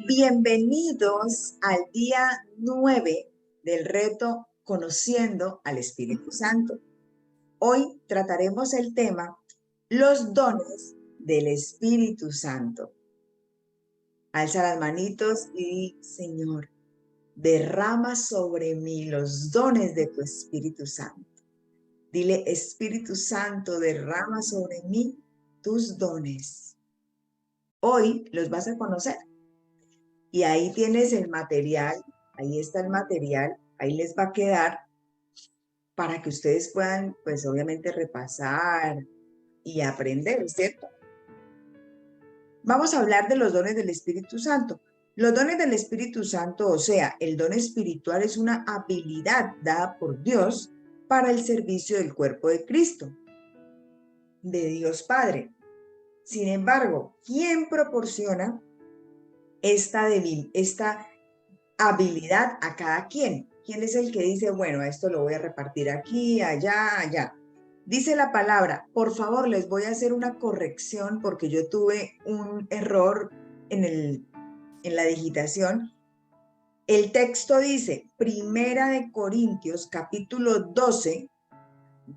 Bienvenidos al día 9 del reto Conociendo al Espíritu Santo. Hoy trataremos el tema los dones del Espíritu Santo. Alza las manitos y di, Señor, derrama sobre mí los dones de tu Espíritu Santo. Dile, Espíritu Santo, derrama sobre mí tus dones. Hoy los vas a conocer. Y ahí tienes el material, ahí está el material, ahí les va a quedar para que ustedes puedan, pues obviamente repasar y aprender, ¿cierto? Vamos a hablar de los dones del Espíritu Santo. Los dones del Espíritu Santo, o sea, el don espiritual es una habilidad dada por Dios para el servicio del cuerpo de Cristo, de Dios Padre. Sin embargo, ¿quién proporciona esta habilidad a cada quien? ¿Quién es el que dice, bueno, a esto lo voy a repartir aquí, allá, allá? Dice la palabra, por favor, les voy a hacer una corrección porque yo tuve un error en la digitación. El texto dice, Primera de Corintios, capítulo 12,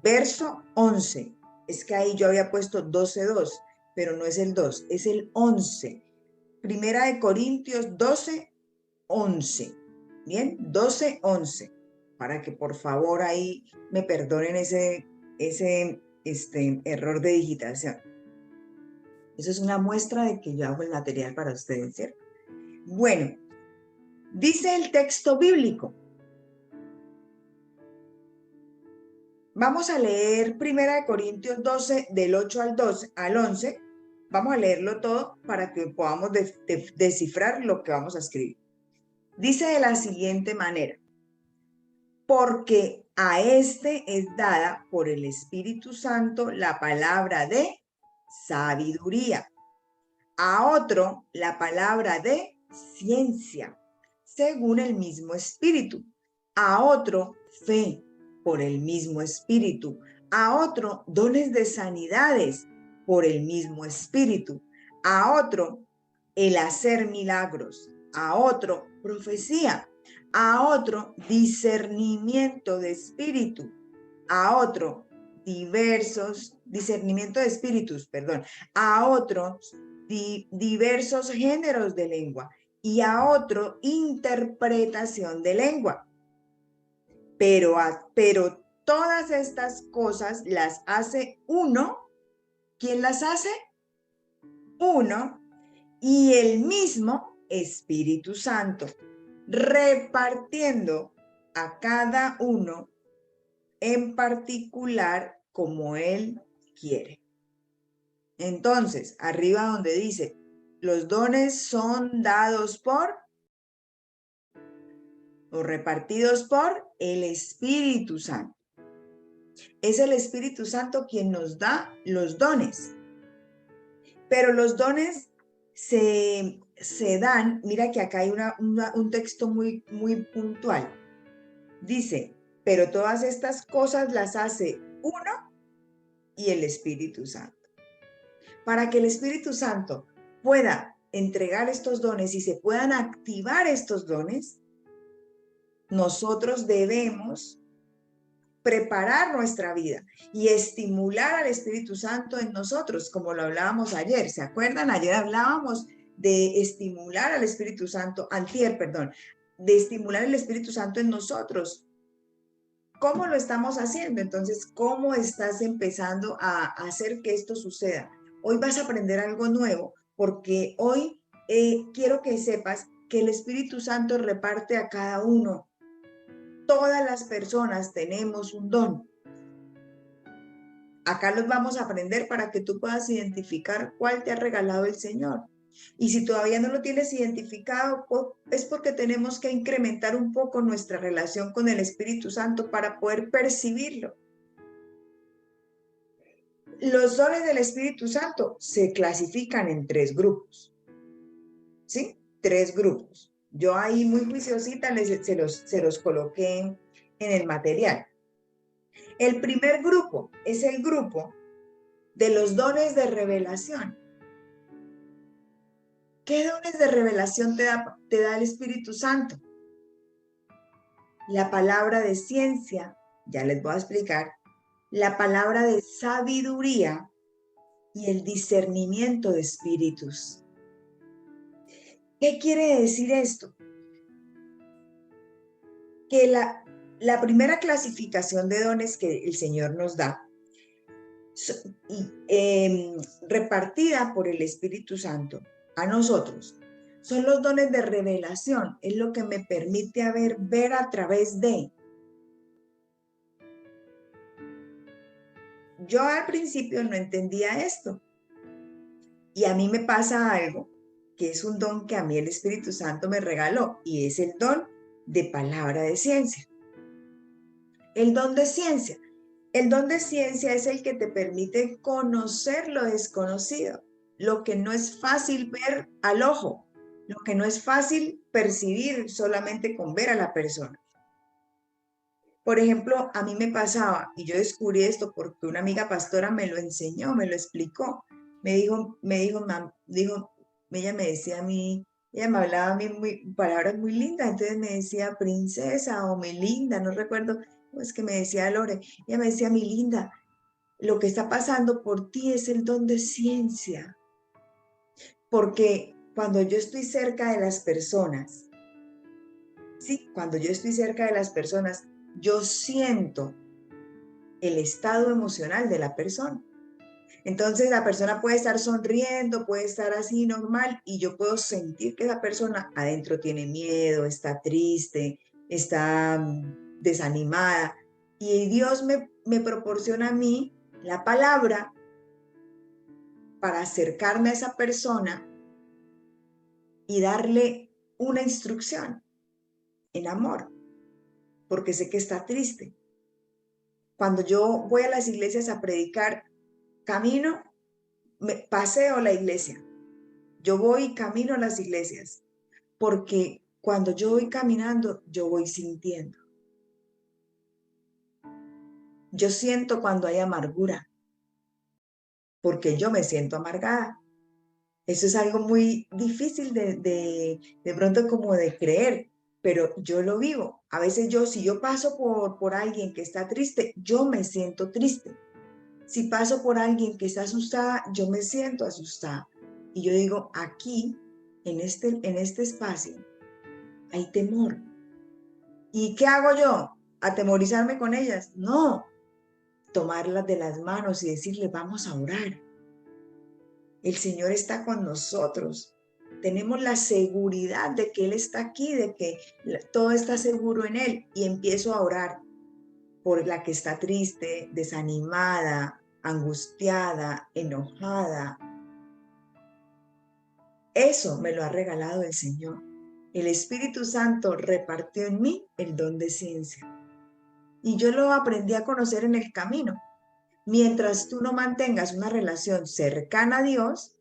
verso 11. Es que ahí yo había puesto 12:2, pero no es el 2, es el 11. Primera de Corintios 12:11. Bien, 12:11. Para que por favor ahí me perdonen ese error de digitación. Eso es una muestra de que yo hago el material para ustedes, ¿cierto? Bueno, dice el texto bíblico. Vamos a leer 1 Corintios 12, del 8 al 11. Vamos a leerlo todo para que podamos descifrar lo que vamos a escribir. Dice de la siguiente manera. Porque a este es dada por el Espíritu Santo la palabra de sabiduría, a otro la palabra de ciencia, según el mismo Espíritu, a otro fe por el mismo Espíritu, a otro dones de sanidades por el mismo Espíritu, a otro el hacer milagros, a otro profecía, a otro discernimiento de espíritu, a otro discernimiento de espíritus, perdón, a otros diversos géneros de lengua y a otro interpretación de lengua. Pero todas estas cosas las hace uno. ¿Quién las hace? Uno y el mismo Espíritu Santo, repartiendo a cada uno en particular como Él quiere. Entonces, arriba donde dice, los dones son dados por o repartidos por el Espíritu Santo. Es el Espíritu Santo quien nos da los dones. Pero los dones se dan, mira que acá hay un texto muy puntual. Dice, pero todas estas cosas las hace uno y el Espíritu Santo. Para que el Espíritu Santo pueda entregar estos dones y se puedan activar estos dones, nosotros debemos preparar nuestra vida y estimular al Espíritu Santo en nosotros, como lo hablábamos ayer. ¿Se acuerdan? Ayer hablábamos de estimular al Espíritu Santo, de estimular el Espíritu Santo en nosotros. ¿Cómo lo estamos haciendo? Entonces, ¿cómo estás empezando a hacer que esto suceda? Hoy vas a aprender algo nuevo, porque hoy quiero que sepas que el Espíritu Santo reparte a cada uno. Todas las personas tenemos un don. Acá los vamos a aprender para que tú puedas identificar cuál te ha regalado el Señor. Y si todavía no lo tienes identificado, es porque tenemos que incrementar un poco nuestra relación con el Espíritu Santo para poder percibirlo. Los dones del Espíritu Santo se clasifican en 3 grupos. ¿Sí? 3 grupos. Yo ahí muy juiciosita se los coloqué en el material. El primer grupo es el grupo de los dones de revelación. ¿Qué dones de revelación te da el Espíritu Santo? La palabra de ciencia, ya les voy a explicar, la palabra de sabiduría y el discernimiento de espíritus. ¿Qué quiere decir esto? Que la primera clasificación de dones que el Señor nos da, repartida por el Espíritu Santo a nosotros, son los dones de revelación. Es lo que me permite ver a través de. Yo al principio no entendía esto. Y a mí me pasa algo, que es un don que a mí el Espíritu Santo me regaló, y es el don de palabra de ciencia. El don de ciencia. El don de ciencia es el que te permite conocer lo desconocido, lo que no es fácil ver al ojo, lo que no es fácil percibir solamente con ver a la persona. Por ejemplo, a mí me pasaba, y yo descubrí esto porque una amiga pastora me lo enseñó, me lo explicó. Ella me decía a mí, ella me hablaba a mí palabras muy lindas, entonces me decía princesa o mi linda, no recuerdo, es que me decía Lore, ella me decía mi linda, lo que está pasando por ti es el don de ciencia, porque cuando yo estoy cerca de las personas, sí, cuando yo estoy cerca de las personas, yo siento el estado emocional de la persona. Entonces la persona puede estar sonriendo, puede estar así normal y yo puedo sentir que esa persona adentro tiene miedo, está triste, está desanimada. Y Dios me proporciona a mí la palabra para acercarme a esa persona y darle una instrucción en amor, porque sé que está triste. Cuando yo voy a las iglesias a predicar, camino, paseo la iglesia. Yo voy y camino a las iglesias, porque cuando yo voy caminando, yo voy sintiendo. Yo siento cuando hay amargura, porque yo me siento amargada. Eso es algo muy difícil de pronto como de creer, pero yo lo vivo. A veces si yo paso por alguien que está triste, yo me siento triste. Si paso por alguien que está asustada, yo me siento asustada. Y yo digo, aquí, en este espacio, hay temor. ¿Y qué hago yo? ¿Atemorizarme con ellas? No, tomarlas de las manos y decirle, vamos a orar. El Señor está con nosotros. Tenemos la seguridad de que Él está aquí, de que todo está seguro en Él. Y empiezo a orar por la que está triste, desanimada, angustiada, enojada. Eso me lo ha regalado el Señor. El Espíritu Santo repartió en mí el don de ciencia. Y yo lo aprendí a conocer en el camino. Mientras tú no mantengas una relación cercana a Dios,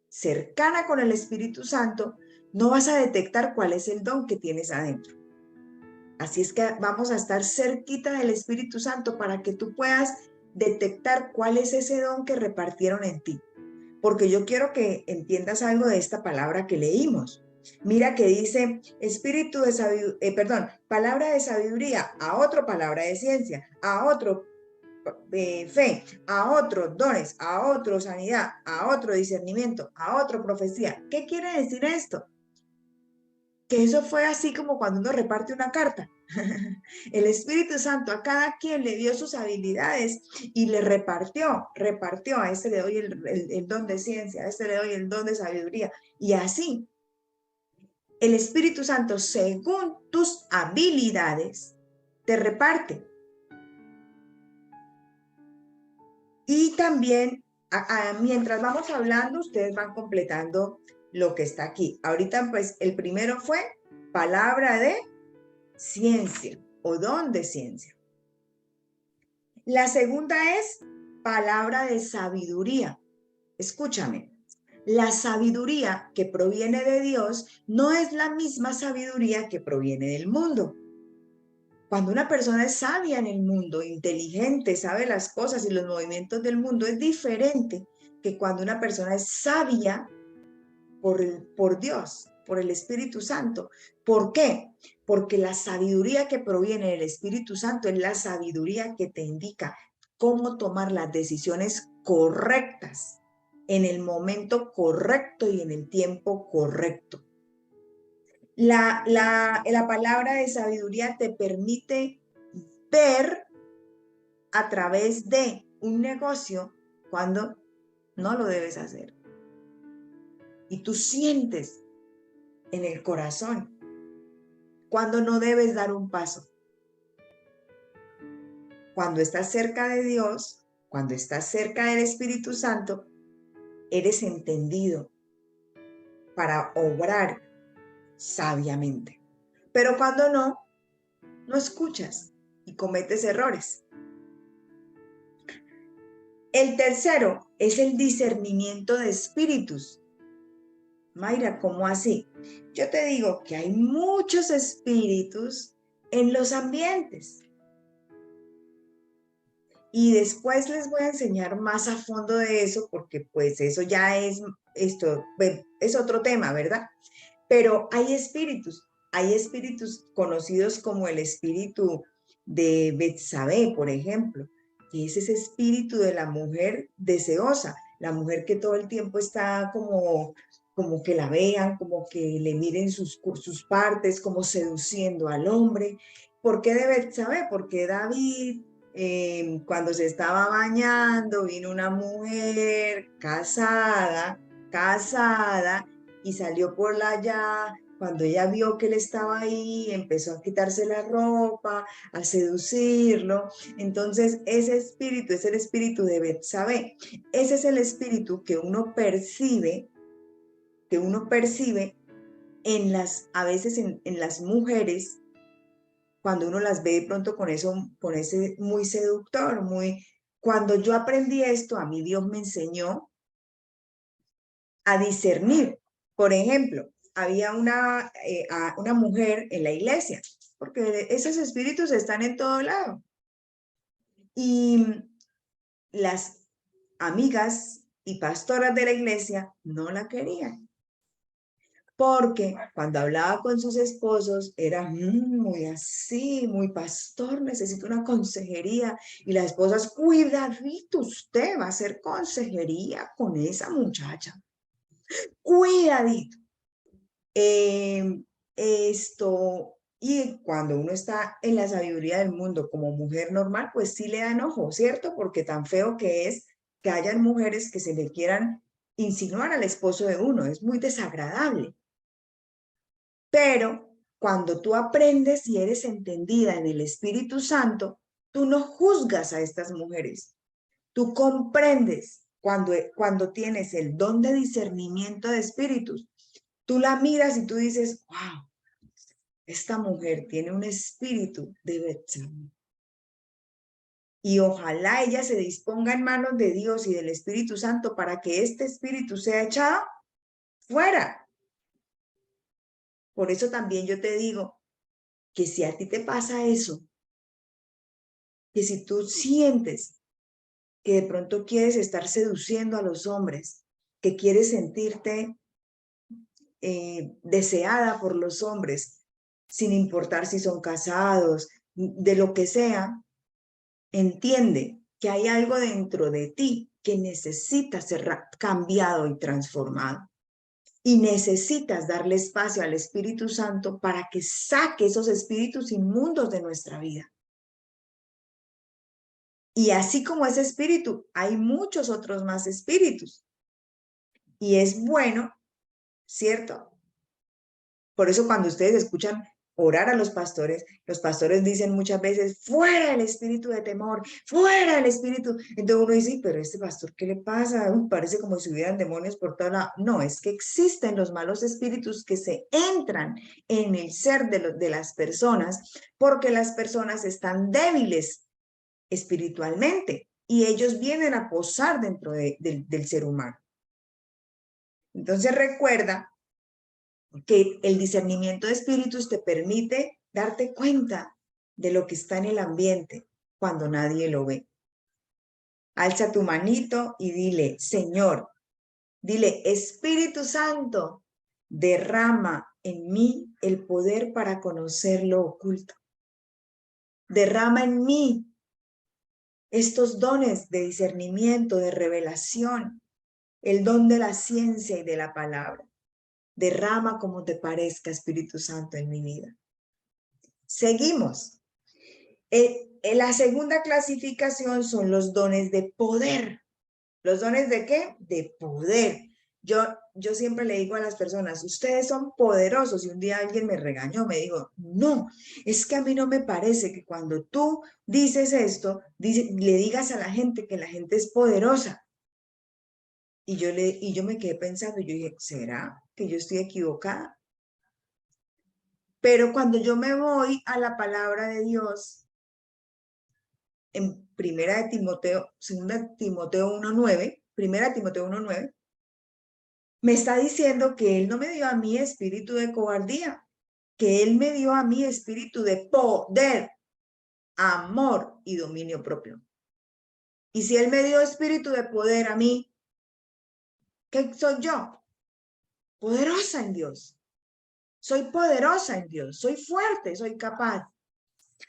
cercana con el Espíritu Santo, no vas a detectar cuál es el don que tienes adentro. Así es que vamos a estar cerquita del Espíritu Santo para que tú puedas detectar cuál es ese don que repartieron en ti. Porque yo quiero que entiendas algo de esta palabra que leímos. Mira que dice palabra de sabiduría, a otro palabra de ciencia, a otro fe, a otro dones, a otro sanidad, a otro discernimiento, a otro profecía. ¿Qué quiere decir esto? Que eso fue así como cuando uno reparte una carta. El Espíritu Santo a cada quien le dio sus habilidades y le repartió. A este le doy el don de ciencia, a este le doy el don de sabiduría. Y así, el Espíritu Santo, según tus habilidades, te reparte. Y también, mientras vamos hablando, ustedes van completando lo que está aquí. Ahorita, pues, el primero fue palabra de ciencia o don de ciencia. La segunda es palabra de sabiduría. Escúchame, la sabiduría que proviene de Dios no es la misma sabiduría que proviene del mundo. Cuando una persona es sabia en el mundo, inteligente, sabe las cosas y los movimientos del mundo, es diferente que cuando una persona es sabia por Dios, por el Espíritu Santo. ¿Por qué? Porque la sabiduría que proviene del Espíritu Santo es la sabiduría que te indica cómo tomar las decisiones correctas en el momento correcto y en el tiempo correcto. La palabra de sabiduría te permite ver a través de un negocio cuando no lo debes hacer. Y tú sientes en el corazón cuando no debes dar un paso. Cuando estás cerca de Dios, cuando estás cerca del Espíritu Santo, eres entendido para obrar sabiamente. Pero cuando no, no escuchas y cometes errores. El tercero es el discernimiento de espíritus. Mayra, ¿cómo así? Yo te digo que hay muchos espíritus en los ambientes. Y después les voy a enseñar más a fondo de eso, porque pues eso ya es otro tema, ¿verdad? Pero hay espíritus conocidos como el espíritu de Betsabé, por ejemplo, que es ese espíritu de la mujer deseosa, la mujer que todo el tiempo está como que la vean, como que le miren sus partes, como seduciendo al hombre. ¿Por qué de Betsabé? Porque David, cuando se estaba bañando, vino una mujer casada, y salió por allá. Cuando ella vio que él estaba ahí, empezó a quitarse la ropa, a seducirlo. Entonces, ese espíritu es el espíritu de Betsabé. Ese es el espíritu que uno percibe a veces en las mujeres, cuando uno las ve de pronto con ese muy seductor, Cuando yo aprendí esto, a mí Dios me enseñó a discernir. Por ejemplo, había una mujer en la iglesia, porque esos espíritus están en todo lado. Y las amigas y pastoras de la iglesia no la querían, porque cuando hablaba con sus esposos era muy así, muy pastor, necesito una consejería. Y las esposas, cuidadito, usted va a hacer consejería con esa muchacha. Cuidadito. Y cuando uno está en la sabiduría del mundo como mujer normal, pues sí le da enojo, ¿cierto? Porque tan feo que es que hayan mujeres que se le quieran insinuar al esposo de uno, es muy desagradable. Pero cuando tú aprendes y eres entendida en el Espíritu Santo, tú no juzgas a estas mujeres. Tú comprendes cuando tienes el don de discernimiento de espíritus. Tú la miras y tú dices, wow, esta mujer tiene un espíritu de Betsabé. Y ojalá ella se disponga en manos de Dios y del Espíritu Santo para que este espíritu sea echado fuera. Por eso también yo te digo que si a ti te pasa eso, que si tú sientes que de pronto quieres estar seduciendo a los hombres, que quieres sentirte deseada por los hombres, sin importar si son casados, de lo que sea, entiende que hay algo dentro de ti que necesita ser cambiado y transformado. Y necesitas darle espacio al Espíritu Santo para que saque esos espíritus inmundos de nuestra vida. Y así como ese espíritu, hay muchos otros más espíritus. Y es bueno, ¿cierto? Por eso cuando ustedes escuchan orar a los pastores dicen muchas veces, fuera el espíritu de temor, fuera el espíritu. Entonces uno dice, pero este pastor, ¿qué le pasa? Parece como si hubieran demonios por toda la... No, es que existen los malos espíritus que se entran en el ser de las personas porque las personas están débiles espiritualmente y ellos vienen a posar dentro del ser humano. Entonces recuerda que el discernimiento de espíritus te permite darte cuenta de lo que está en el ambiente cuando nadie lo ve. Alza tu manito y dile, Señor, Dile, Espíritu Santo, derrama en mí el poder para conocer lo oculto. Derrama en mí estos dones de discernimiento, de revelación, el don de la ciencia y de la palabra. Derrama como te parezca, Espíritu Santo, en mi vida. Seguimos. La segunda clasificación son los dones de poder. ¿Los dones de qué? De poder. Yo siempre le digo a las personas, ustedes son poderosos. Y un día alguien me regañó, me dijo, no, es que a mí no me parece que cuando tú dices esto, le digas a la gente que la gente es poderosa. Y yo me quedé pensando, y yo dije, ¿será que yo estoy equivocada? Pero cuando yo me voy a la palabra de Dios, en Primera de Timoteo, Segunda de Timoteo 1:9, Primera de Timoteo 1:9, me está diciendo que Él no me dio a mí espíritu de cobardía, que Él me dio a mí espíritu de poder, amor y dominio propio. Y si Él me dio espíritu de poder a mí, ¿qué soy yo? Poderosa en Dios. Soy poderosa en Dios, soy fuerte, soy capaz.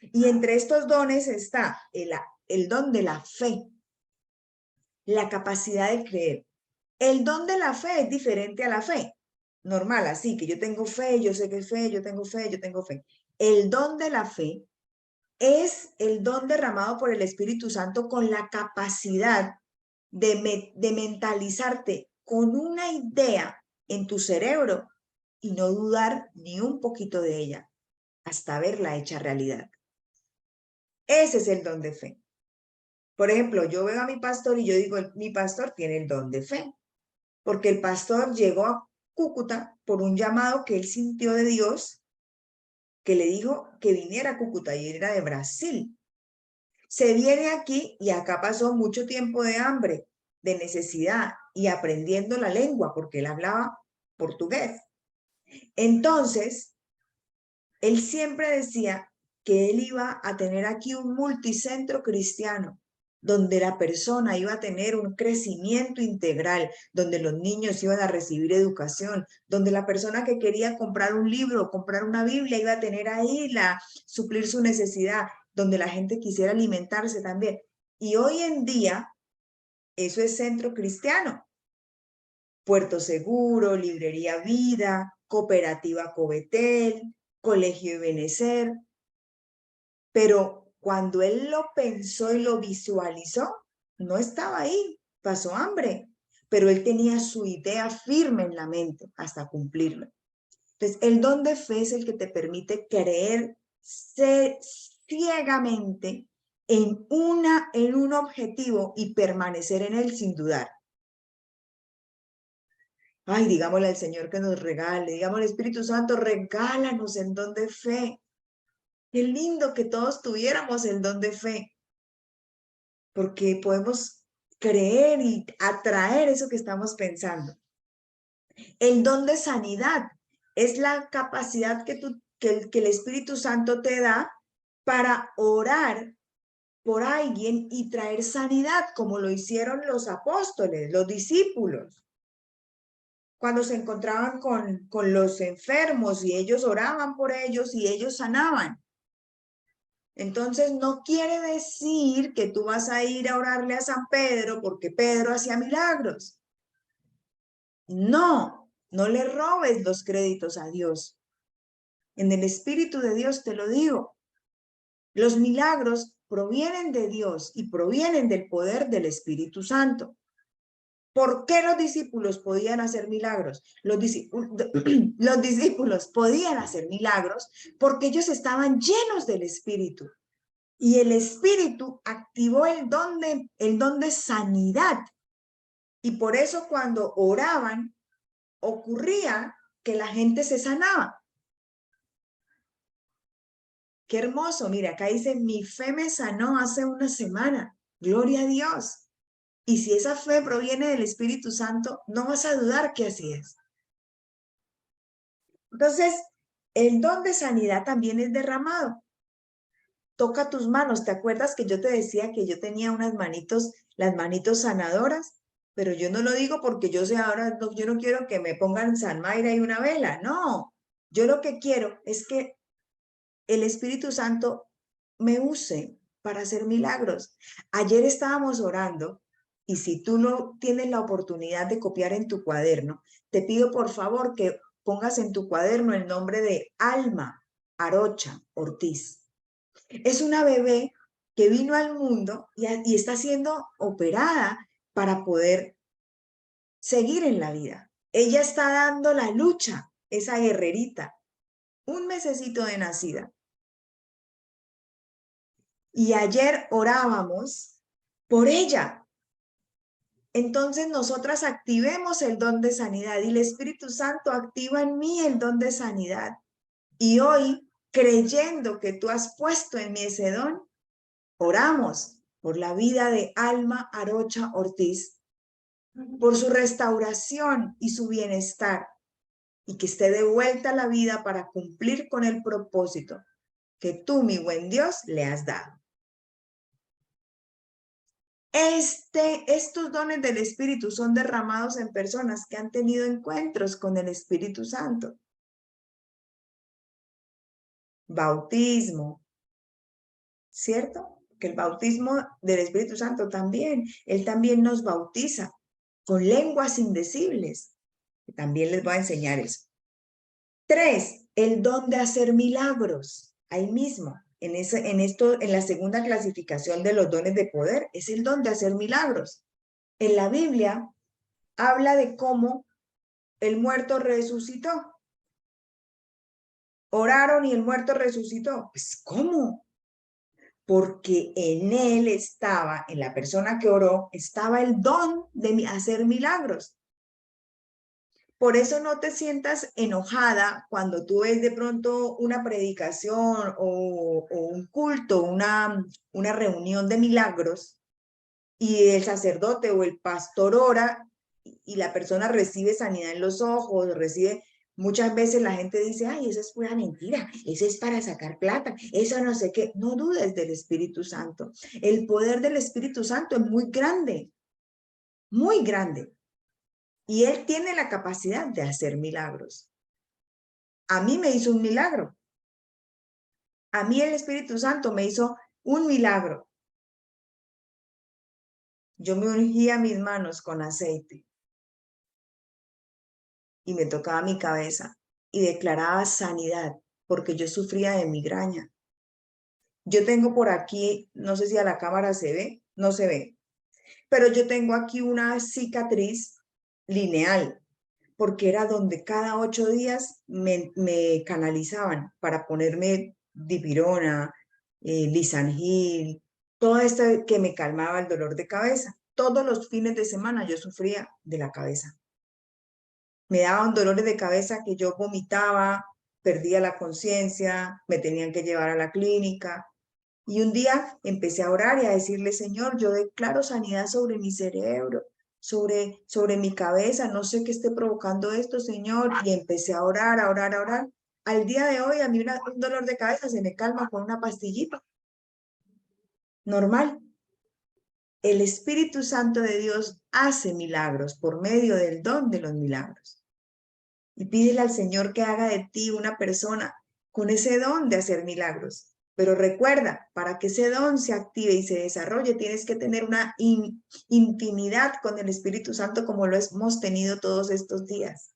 Y entre estos dones está el don de la fe, la capacidad de creer. El don de la fe es diferente a la fe normal, así que yo tengo fe, yo sé que es fe, yo tengo fe, yo tengo fe. El don de la fe es el don derramado por el Espíritu Santo con la capacidad de mentalizarte con una idea en tu cerebro y no dudar ni un poquito de ella hasta verla hecha realidad. Ese es el don de fe. Por ejemplo, yo veo a mi pastor y yo digo, mi pastor tiene el don de fe, porque el pastor llegó a Cúcuta por un llamado que él sintió de Dios, que le dijo que viniera a Cúcuta y él era de Brasil. Se viene aquí y acá pasó mucho tiempo de hambre, de necesidad y aprendiendo la lengua, porque él hablaba portugués. Entonces, él siempre decía que él iba a tener aquí un multicentro cristiano, donde la persona iba a tener un crecimiento integral, donde los niños iban a recibir educación, donde la persona que quería comprar un libro, comprar una Biblia, iba a tener ahí suplir su necesidad, donde la gente quisiera alimentarse también. Y hoy en día, eso es centro cristiano. Puerto Seguro, Librería Vida, Cooperativa Covetel, Colegio Ebenezer. Pero cuando él lo pensó y lo visualizó, no estaba ahí, pasó hambre, pero él tenía su idea firme en la mente hasta cumplirlo. Entonces, el don de fe es el que te permite creer ciegamente en un objetivo y permanecer en él sin dudar. Ay, digámosle al Señor que nos regale, digámosle, Espíritu Santo, regálanos el don de fe. Qué lindo que todos tuviéramos el don de fe, porque podemos creer y atraer eso que estamos pensando. El don de sanidad es la capacidad que el Espíritu Santo te da para orar por alguien y traer sanidad, como lo hicieron los apóstoles, los discípulos. Cuando se encontraban con los enfermos y ellos oraban por ellos y ellos sanaban. Entonces no quiere decir que tú vas a ir a orarle a San Pedro porque Pedro hacía milagros. No, no le robes los créditos a Dios. En el Espíritu de Dios te lo digo. Los milagros provienen de Dios y provienen del poder del Espíritu Santo. ¿Por qué los discípulos podían hacer milagros? Los discípulos podían hacer milagros porque ellos estaban llenos del Espíritu. Y el Espíritu activó el don de sanidad. Y por eso cuando oraban, ocurría que la gente se sanaba. Qué hermoso. Mira, acá dice, mi fe me sanó hace una semana. Gloria a Dios. Y si esa fe proviene del Espíritu Santo, no vas a dudar que así es. Entonces, el don de sanidad también es derramado. Toca tus manos. ¿Te acuerdas que yo te decía que yo tenía unas manitos, las manitos sanadoras? pero yo no lo digo porque yo sé ahora, yo no quiero que me pongan San Mayra y una vela, no. Yo lo que quiero es que el Espíritu Santo me use para hacer milagros. Ayer estábamos orando y si tú no tienes la oportunidad de copiar en tu cuaderno, te pido por favor que pongas en tu cuaderno el nombre de Alma Arocha Ortiz. Es una bebé que vino al mundo y está siendo operada para poder seguir en la vida. Ella está dando la lucha, esa guerrerita, un mesecito de nacida. Y ayer orábamos por ella. Entonces nosotras activemos el don de sanidad y el Espíritu Santo activa en mí el don de sanidad. Y hoy, creyendo que tú has puesto en mí ese don, oramos por la vida de Alma Arocha Ortiz, por su restauración y su bienestar, y que esté de vuelta a la vida para cumplir con el propósito que tú, mi buen Dios, le has dado. Estos dones del Espíritu son derramados en personas que han tenido encuentros con el Espíritu Santo. Bautismo, ¿cierto? Que el bautismo del Espíritu Santo también, Él también nos bautiza con lenguas indecibles. También les voy a enseñar eso. 3, el don de hacer milagros. Ahí mismo, en la segunda clasificación de los dones de poder, es el don de hacer milagros. En la Biblia habla de cómo el muerto resucitó. Oraron y el muerto resucitó. Pues, ¿cómo? Porque en él estaba, en la persona que oró, estaba el don de hacer milagros. Por eso no te sientas enojada cuando tú ves de pronto una predicación o un culto, una reunión de milagros y el sacerdote o el pastor ora y la persona recibe sanidad en los ojos, recibe, muchas veces la gente dice, ay, eso es pura mentira, eso es para sacar plata, eso no sé qué. No dudes del Espíritu Santo. El poder del Espíritu Santo es muy grande, muy grande. Y Él tiene la capacidad de hacer milagros. A mí me hizo un milagro. A mí el Espíritu Santo me hizo un milagro. Yo me ungía mis manos con aceite y me tocaba mi cabeza y declaraba sanidad porque yo sufría de migraña. Yo tengo por aquí, no sé si a la cámara se ve, no se ve, pero yo tengo aquí una cicatriz lineal porque era donde cada 8 días me canalizaban para ponerme dipirona, lisangil, todo esto que me calmaba el dolor de cabeza. Todos los fines de semana yo sufría de la cabeza. Me daban dolores de cabeza que yo vomitaba, perdía la conciencia, me tenían que llevar a la clínica. Y un día empecé a orar y a decirle, Señor, yo declaro sanidad sobre mi cerebro, sobre mi cabeza, no sé qué esté provocando esto, Señor. Y empecé a orar, a orar, a orar. Al día de hoy, a mí un dolor de cabeza se me calma con una pastillita. Normal. El Espíritu Santo de Dios hace milagros por medio del don de los milagros. Y pídele al Señor que haga de ti una persona con ese don de hacer milagros. Pero recuerda, para que ese don se active y se desarrolle, tienes que tener una intimidad con el Espíritu Santo como lo hemos tenido todos estos días.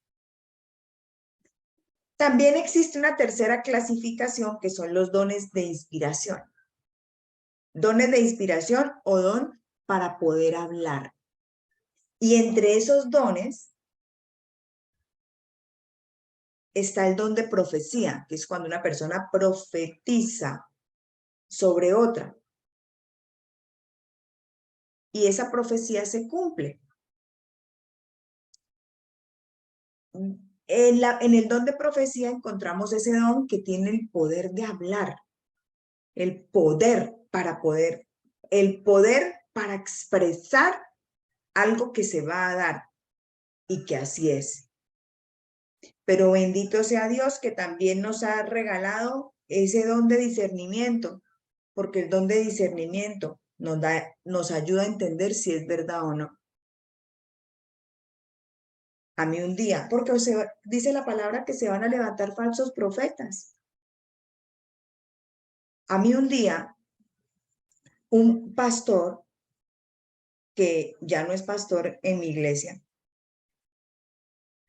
También existe una tercera clasificación que son los dones de inspiración. Dones de inspiración o don para poder hablar. Y entre esos dones está el don de profecía, que es cuando una persona profetiza sobre otra. Y esa profecía se cumple. En el don de profecía encontramos ese don que tiene el poder de hablar, el poder para expresar algo que se va a dar y que así es. Pero bendito sea Dios que también nos ha regalado ese don de discernimiento, porque el don de discernimiento nos ayuda a entender si es verdad o no. A mí un día, porque dice la palabra que se van a levantar falsos profetas. A mí un día, un pastor, que ya no es pastor en mi iglesia,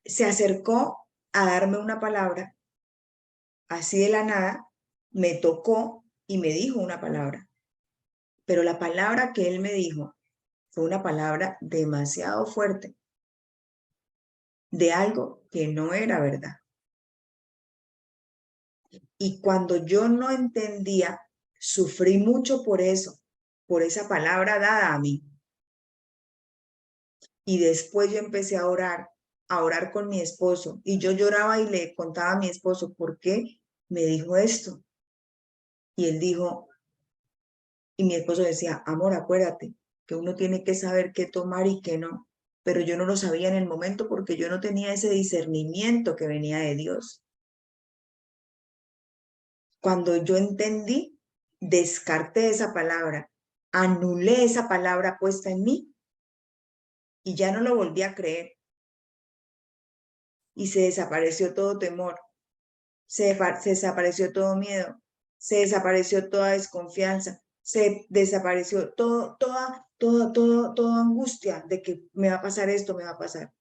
se acercó a darme una palabra, así de la nada, me tocó y me dijo una palabra. Pero la palabra que él me dijo fue una palabra demasiado fuerte, de algo que no era verdad. Y cuando yo no entendía, sufrí mucho por eso, por esa palabra dada a mí. Y después yo empecé a orar con mi esposo. Y yo lloraba y le contaba a mi esposo, ¿por qué me dijo esto? Y él dijo, y mi esposo decía, amor, acuérdate que uno tiene que saber qué tomar y qué no. Pero yo no lo sabía en el momento porque yo no tenía ese discernimiento que venía de Dios. Cuando yo entendí, descarté esa palabra, anulé esa palabra puesta en mí y ya no lo volví a creer. Y se desapareció todo temor, se desapareció todo miedo, se desapareció toda desconfianza, se desapareció toda angustia de que me va a pasar esto, me va a pasar.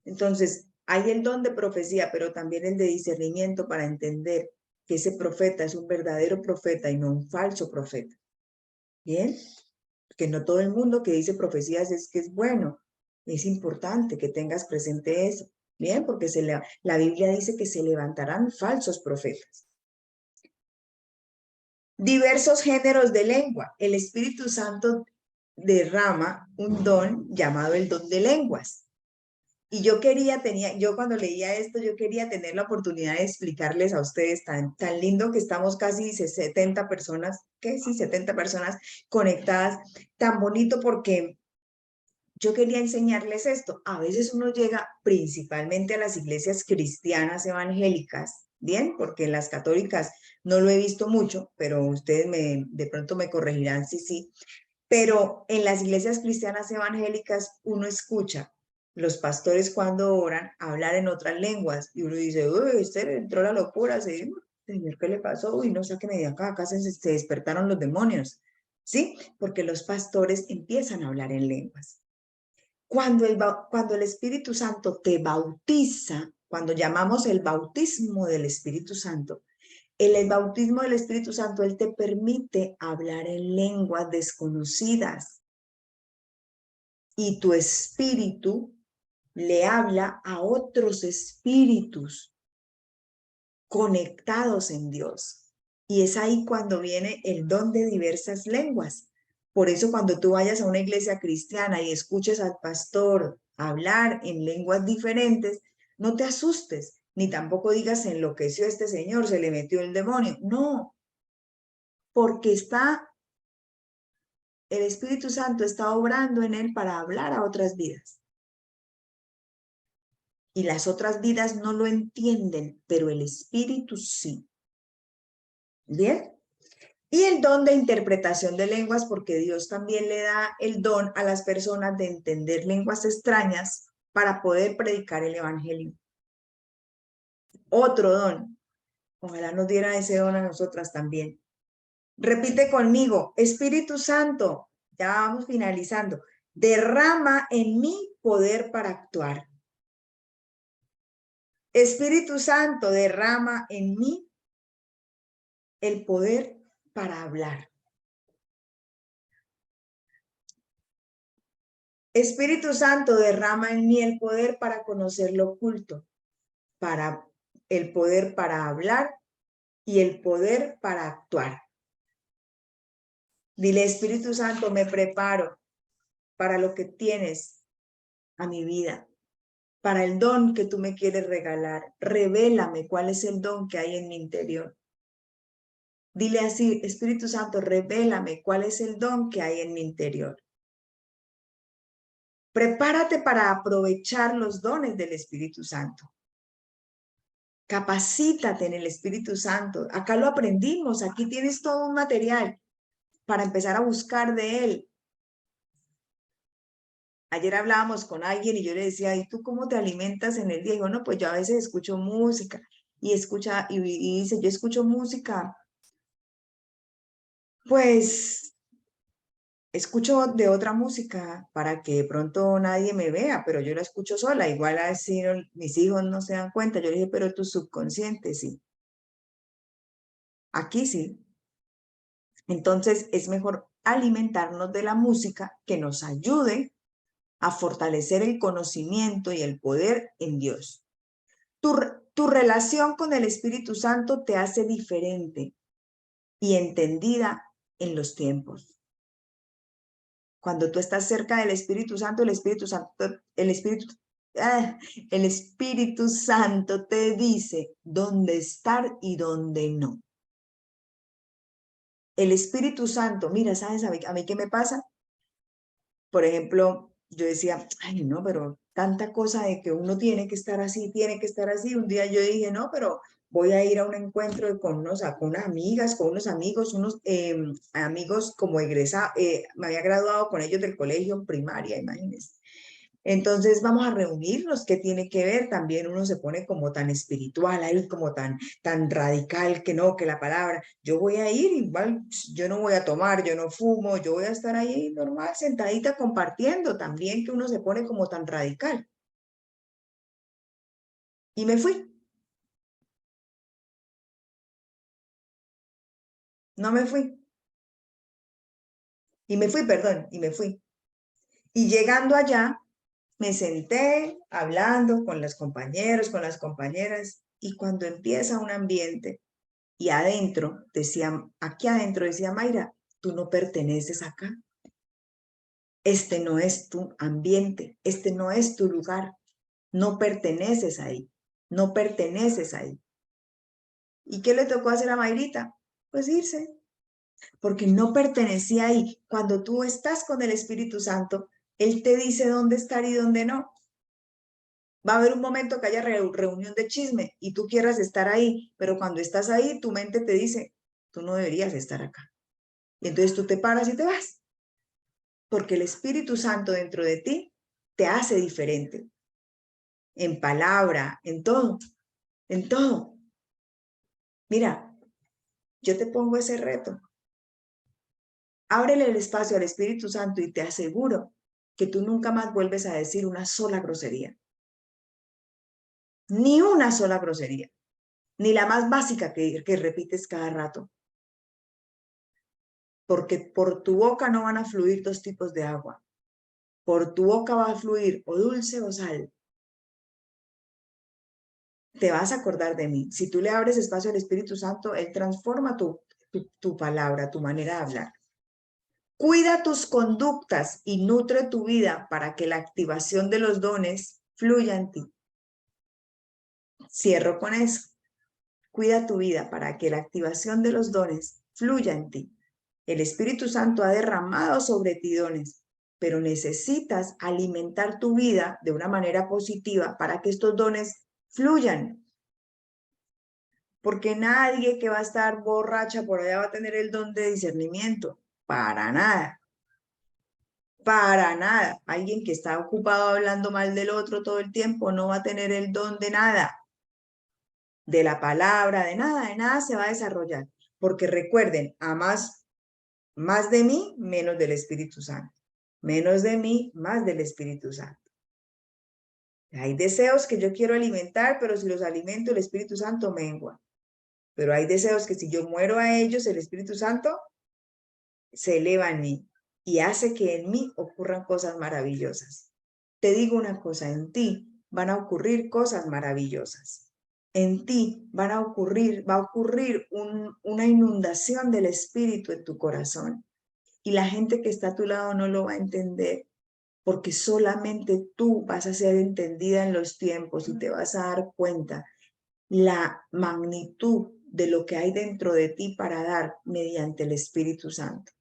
Entonces, hay el don de profecía, pero también el de discernimiento para entender que ese profeta es un verdadero profeta y no un falso profeta. ¿Bien? Que no todo el mundo que dice profecías es que es bueno. Es importante que tengas presente eso. Bien, porque la Biblia dice que se levantarán falsos profetas. Diversos géneros de lengua. El Espíritu Santo derrama un don llamado el don de lenguas. Y yo cuando leía esto, yo quería tener la oportunidad de explicarles a ustedes tan lindo que estamos casi 70 personas, ¿qué? Sí, 70 personas conectadas, tan bonito porque yo quería enseñarles esto. A veces uno llega principalmente a las iglesias cristianas evangélicas, ¿bien? Porque en las católicas no lo he visto mucho, pero ustedes de pronto me corregirán si sí. Pero en las iglesias cristianas evangélicas uno escucha los pastores cuando oran hablar en otras lenguas y uno dice, uy, este entró la locura, ¿sí? Señor, ¿qué le pasó? Uy, no, sáqueme de acá, acá se despertaron los demonios, ¿sí? Porque los pastores empiezan a hablar en lenguas. Cuando el Espíritu Santo te bautiza, cuando llamamos el bautismo del Espíritu Santo, el bautismo del Espíritu Santo, Él te permite hablar en lenguas desconocidas. Y tu espíritu le habla a otros espíritus conectados en Dios. Y es ahí cuando viene el don de diversas lenguas. Por eso cuando tú vayas a una iglesia cristiana y escuches al pastor hablar en lenguas diferentes, no te asustes, ni tampoco digas se enloqueció este señor, se le metió el demonio. No, porque el Espíritu Santo está obrando en él para hablar a otras vidas. Y las otras vidas no lo entienden, pero el Espíritu sí. ¿Bien? Y el don de interpretación de lenguas, porque Dios también le da el don a las personas de entender lenguas extrañas para poder predicar el Evangelio. Otro don. Ojalá nos diera ese don a nosotras también. Repite conmigo, Espíritu Santo, ya vamos finalizando, derrama en mí poder para actuar. Espíritu Santo, derrama en mí el poder para hablar. Espíritu Santo, derrama en mí el poder para conocer lo oculto, para el poder para hablar y el poder para actuar. Dile, Espíritu Santo, me preparo para lo que tienes a mi vida, para el don que tú me quieres regalar. Revélame cuál es el don que hay en mi interior. Dile así, Espíritu Santo, revélame cuál es el don que hay en mi interior. Prepárate para aprovechar los dones del Espíritu Santo. Capacítate en el Espíritu Santo. Acá lo aprendimos, aquí tienes todo un material para empezar a buscar de él. Ayer hablábamos con alguien y yo le decía, ¿y tú cómo te alimentas en el día? Y digo, no, pues yo a veces escucho música y dice, yo escucho música, pues escucho de otra música para que de pronto nadie me vea, pero yo la escucho sola. Igual así mis hijos no se dan cuenta. Yo le dije, pero tu subconsciente sí. Aquí sí. Entonces es mejor alimentarnos de la música que nos ayude a fortalecer el conocimiento y el poder en Dios. Tu relación con el Espíritu Santo te hace diferente y entendida en los tiempos. Cuando tú estás cerca del Espíritu Santo, el Espíritu Santo te dice dónde estar y dónde no. El Espíritu Santo, mira, ¿sabes a mí qué me pasa? Por ejemplo, yo decía, ay, no, pero tanta cosa de que uno tiene que estar así, tiene que estar así. Un día yo dije, no, pero voy a ir a un encuentro con con unas amigas, con unos amigos, amigos como egresados, me había graduado con ellos del colegio en primaria, imagínense. Entonces vamos a reunirnos, ¿qué tiene que ver? También uno se pone como tan espiritual ahí, como tan radical que no, que la palabra. Yo voy a ir, igual yo no voy a tomar, yo no fumo, yo voy a estar ahí normal, sentadita compartiendo también, que uno se pone como tan radical. Y me fui, no me fui, y me fui, perdón, y me fui. Y llegando allá, me senté hablando con los compañeros, con las compañeras, y cuando empieza un ambiente, y adentro decía, aquí adentro decía, Mayra, tú no perteneces acá. Este no es tu ambiente, este no es tu lugar. No perteneces ahí, no perteneces ahí. ¿Y qué le tocó hacer a Mayrita? Pues irse, porque no pertenecía ahí. Cuando tú estás con el Espíritu Santo, Él te dice dónde estar y dónde no. Va a haber un momento que haya reunión de chisme y tú quieras estar ahí, pero cuando estás ahí, tu mente te dice, tú no deberías estar acá. Y entonces tú te paras y te vas, porque el Espíritu Santo dentro de ti te hace diferente, en palabra, en todo, en todo. Mira, yo te pongo ese reto. Ábrele el espacio al Espíritu Santo y te aseguro que tú nunca más vuelves a decir una sola grosería. Ni una sola grosería. Ni la más básica que repites cada rato. Porque por tu boca no van a fluir dos tipos de agua. Por tu boca va a fluir o dulce o sal. Te vas a acordar de mí. Si tú le abres espacio al Espíritu Santo, Él transforma tu palabra, tu manera de hablar. Cuida tus conductas y nutre tu vida para que la activación de los dones fluya en ti. Cierro con eso. Cuida tu vida para que la activación de los dones fluya en ti. El Espíritu Santo ha derramado sobre ti dones, pero necesitas alimentar tu vida de una manera positiva para que estos dones fluyan. Porque nadie que va a estar borracha por allá va a tener el don de discernimiento. Para nada. Para nada. Alguien que está ocupado hablando mal del otro todo el tiempo no va a tener el don de nada. De la palabra, de nada se va a desarrollar. Porque recuerden, a más de mí, menos del Espíritu Santo. Menos de mí, más del Espíritu Santo. Hay deseos que yo quiero alimentar, pero si los alimento, el Espíritu Santo mengua. Pero hay deseos que si yo muero a ellos, el Espíritu Santo se eleva en mí y hace que en mí ocurran cosas maravillosas. Te digo una cosa, en ti van a ocurrir cosas maravillosas. En ti va a ocurrir una inundación del Espíritu en tu corazón. Y la gente que está a tu lado no lo va a entender, porque solamente tú vas a ser entendida en los tiempos y te vas a dar cuenta la magnitud de lo que hay dentro de ti para dar mediante el Espíritu Santo.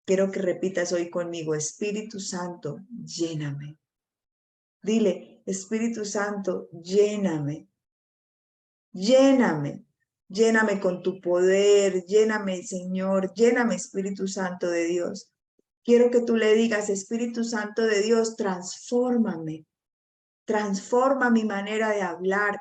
Quiero que repitas hoy conmigo, Espíritu Santo, lléname. Dile, Espíritu Santo, lléname. Lléname. Lléname con tu poder. Lléname, Señor. Lléname, Espíritu Santo de Dios. Quiero que tú le digas, Espíritu Santo de Dios, transfórmame. Transforma mi manera de hablar.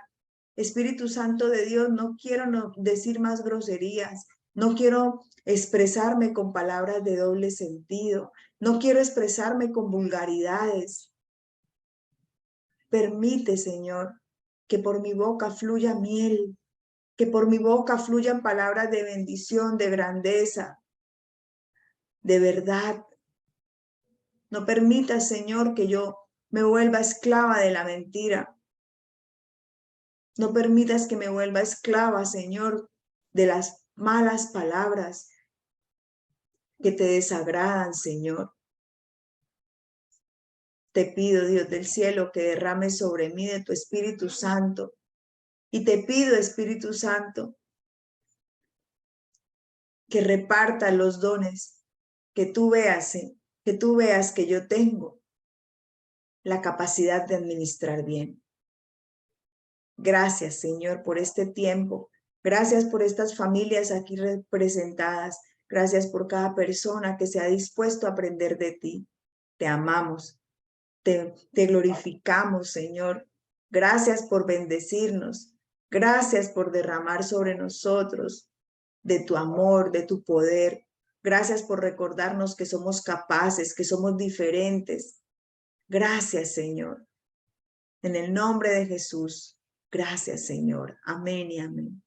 Espíritu Santo de Dios, no quiero decir más groserías. No quiero expresarme con palabras de doble sentido. No quiero expresarme con vulgaridades. Permite, Señor, que por mi boca fluya miel, que por mi boca fluyan palabras de bendición, de grandeza, de verdad. No permitas, Señor, que yo me vuelva esclava de la mentira. No permitas que me vuelva esclava, Señor, de las malas palabras que te desagradan, Señor. Te pido, Dios del cielo, que derrames sobre mí de tu Espíritu Santo. Y te pido, Espíritu Santo, que reparta los dones que tú veas que yo tengo la capacidad de administrar bien. Gracias, Señor, por este tiempo. Gracias por estas familias aquí representadas. Gracias por cada persona que se ha dispuesto a aprender de ti. Te amamos, te glorificamos, Señor. Gracias por bendecirnos. Gracias por derramar sobre nosotros de tu amor, de tu poder. Gracias por recordarnos que somos capaces, que somos diferentes. Gracias, Señor. En el nombre de Jesús. Gracias, Señor. Amén y amén.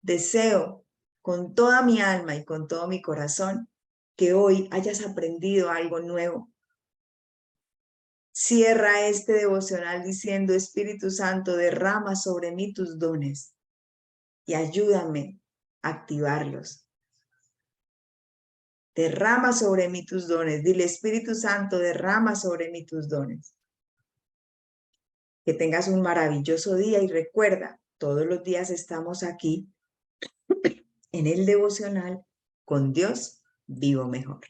Deseo con toda mi alma y con todo mi corazón que hoy hayas aprendido algo nuevo. Cierra este devocional diciendo, Espíritu Santo, derrama sobre mí tus dones y ayúdame a activarlos. Derrama sobre mí tus dones. Dile, Espíritu Santo, derrama sobre mí tus dones. Que tengas un maravilloso día y recuerda, todos los días estamos aquí en el devocional Con Dios Vivo Mejor.